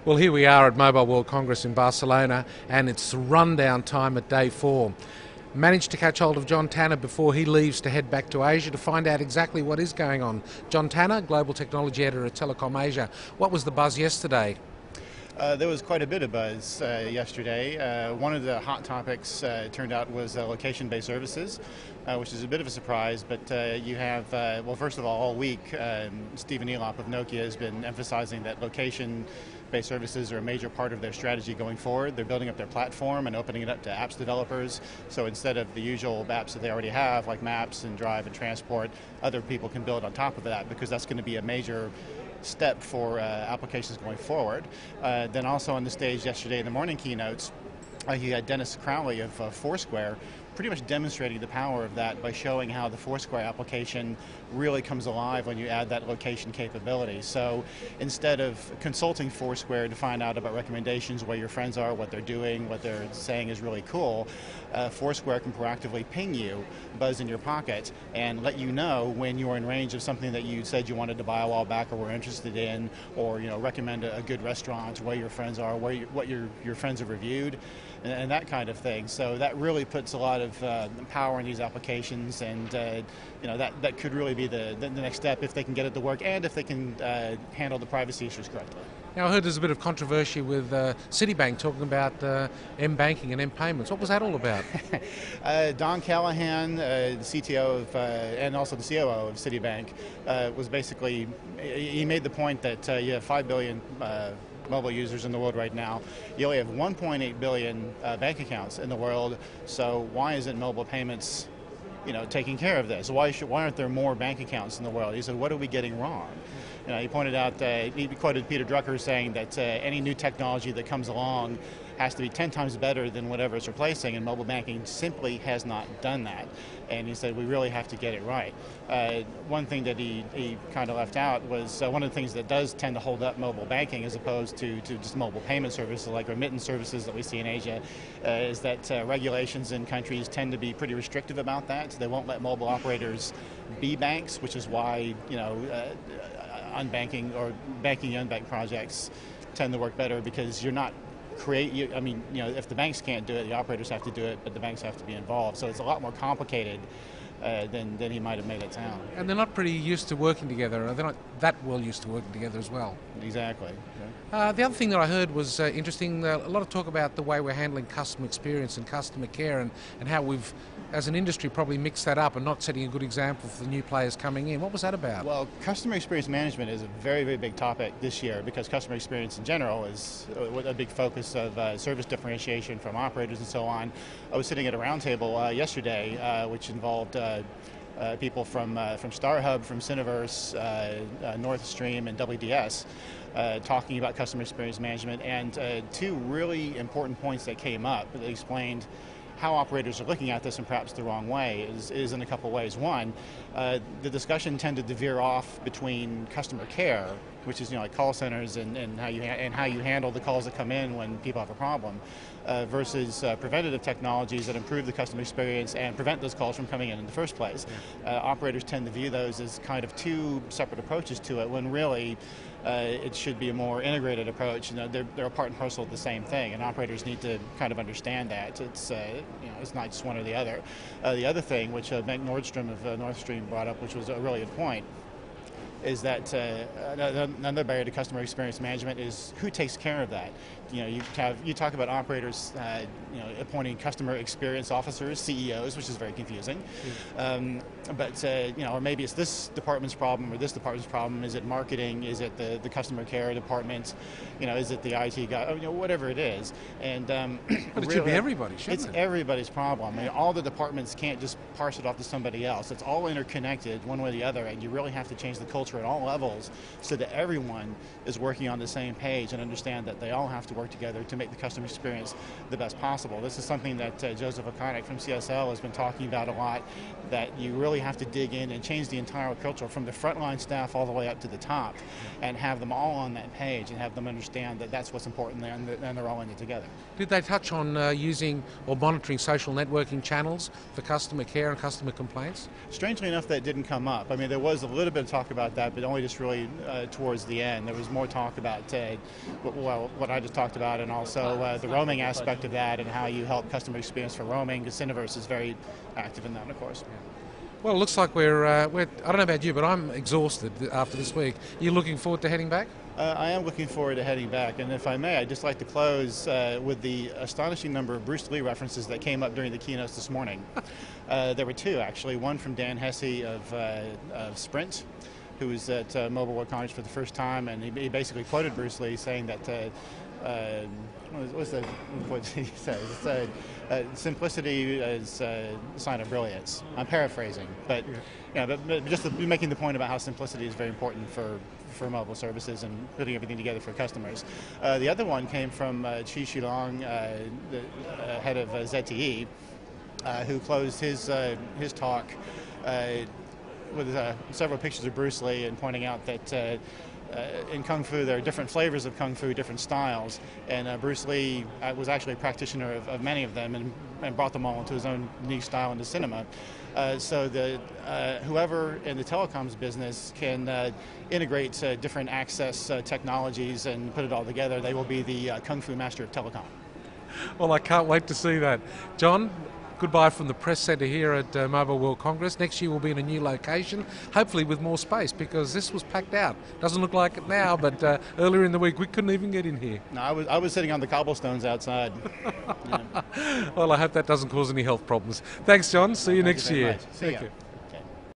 Well, here we are at Mobile World Congress in Barcelona, and it's rundown time at day 4. Managed to catch hold of John Tanner before he leaves to head back to Asia to find out exactly what is going on. John Tanner, Global Technology Editor at Telecom Asia. What was the buzz yesterday? There was quite a bit of buzz yesterday. One of the hot topics, it turned out, was location-based services, which is a bit of a surprise, but you have, well, first of all week, Stephen Elop of Nokia has been emphasizing that location-based services are a major part of their strategy going forward. They're building up their platform and opening it up to apps developers, so instead of the usual apps that they already have, like Maps and Drive and Transport, other people can build on top of that, because that's going to be a major step for applications going forward. Then also on the stage yesterday in the morning keynotes, you had Dennis Crowley of Foursquare pretty much demonstrating the power of that by showing how the Foursquare application really comes alive when you add that location capability. So instead of consulting Foursquare to find out about recommendations, where your friends are, what they're doing, what they're saying is really cool, Foursquare can proactively ping you, buzz in your pocket, and let you know when you're in range of something that you said you wanted to buy a while back or were interested in, or recommend a good restaurant, where your friends are, what your friends have reviewed, and that kind of thing. So that really puts a lot of power in these applications, and that could really be the next step if they can get it to work and if they can handle the privacy issues correctly. Now, I heard there's a bit of controversy with Citibank talking about M-banking and M-payments. What was that all about? Don Callahan, the CTO of, and also the COO of Citibank, was basically, he made the point that you have 5 billion mobile users in the world right now. You only have 1.8 billion bank accounts in the world, so why isn't mobile payments taking care of this? Why aren't there more bank accounts in the world? He said, what are we getting wrong? He pointed out, he quoted Peter Drucker saying that any new technology that comes along has to be 10 times better than whatever it's replacing, and mobile banking simply has not done that. And he said, we really have to get it right. One thing that he kind of left out was one of the things that does tend to hold up mobile banking as opposed to just mobile payment services like remittance services that we see in Asia, is that regulations in countries tend to be pretty restrictive about that. They won't let mobile operators be banks, which is why unbanking or banking unbanked projects tend to work better, because you're not if the banks can't do it, the operators have to do it, but the banks have to be involved. So it's a lot more complicated than he might have made it sound. And they're not pretty used to working together. They're not that well used to working together as well. Exactly. The other thing that I heard was interesting, a lot of talk about the way we're handling customer experience and customer care, and how we've, as an industry, probably mixed that up and not setting a good example for the new players coming in. What was that about? Well, customer experience management is a very, very big topic this year, because customer experience in general is a big focus of service differentiation from operators and so on. I was sitting at a roundtable yesterday, which involved people from StarHub, from Cineverse, Northstream, and WDS, talking about customer experience management, and two really important points that came up that explained how operators are looking at this in perhaps the wrong way is in a couple ways. One, the discussion tended to veer off between customer care, which is like call centers and how you handle the calls that come in when people have a problem, versus preventative technologies that improve the customer experience and prevent those calls from coming in the first place. Operators tend to view those as kind of two separate approaches to it, when really it should be a more integrated approach. They're a part and parcel of the same thing, and operators need to kind of understand that. It's not just one or the other. The other thing, which Bengt Nordstrom of Northstream brought up, which was a really good point, is that another barrier to customer experience management is who takes care of that. You talk about operators appointing customer experience officers, CEOs, which is very confusing. But or maybe it's this department's problem or this department's problem. Is it marketing? Is it the customer care department? Is it the IT guy? Whatever it is. And but it should be everybody, shouldn't it? It's everybody's problem. All the departments can't just parse it off to somebody else. It's all interconnected, one way or the other, and you really have to change the culture at all levels so that everyone is working on the same page and understand that they all have to work together to make the customer experience the best possible. This is something that Joseph O'Connick from CSL has been talking about a lot, that you really have to dig in and change the entire culture from the frontline staff all the way up to the top, and have them all on that page and have them understand that that's what's important there, and they're all in it together. Did they touch on using or monitoring social networking channels for customer care and customer complaints? Strangely enough, that didn't come up. There was a little bit of talk about that, but only just really towards the end. There was more talk about, what I just talked about, and also the roaming aspect of that and how you help customer experience for roaming, because Cineverse is very active in that, of course. Well, it looks like we're I don't know about you, but I'm exhausted after this week. Are you looking forward to heading back? I am looking forward to heading back, and if I may, I'd just like to close with the astonishing number of Bruce Lee references that came up during the keynotes this morning. There were two, actually. One from Dan Hesse of Sprint, who was at Mobile World Congress for the first time, and he basically quoted Bruce Lee saying that what's the quote he says? Simplicity is a sign of brilliance. I'm paraphrasing, but but just making the point about how simplicity is very important for mobile services and putting everything together for customers. The other one came from Qi Shilong, the head of ZTE, who closed his talk with several pictures of Bruce Lee and pointing out that in Kung Fu there are different flavors of Kung Fu, different styles, and Bruce Lee was actually a practitioner of many of them and brought them all into his own unique style into cinema. So whoever in the telecoms business can integrate different access technologies and put it all together, they will be the Kung Fu master of telecom. Well, I can't wait to see that. John, goodbye from the press centre here at Mobile World Congress. Next year we'll be in a new location, hopefully with more space, because this was packed out. Doesn't look like it now, but earlier in the week we couldn't even get in here. No, I was sitting on the cobblestones outside. Well, I hope that doesn't cause any health problems. Thanks, John. See you next year. See you.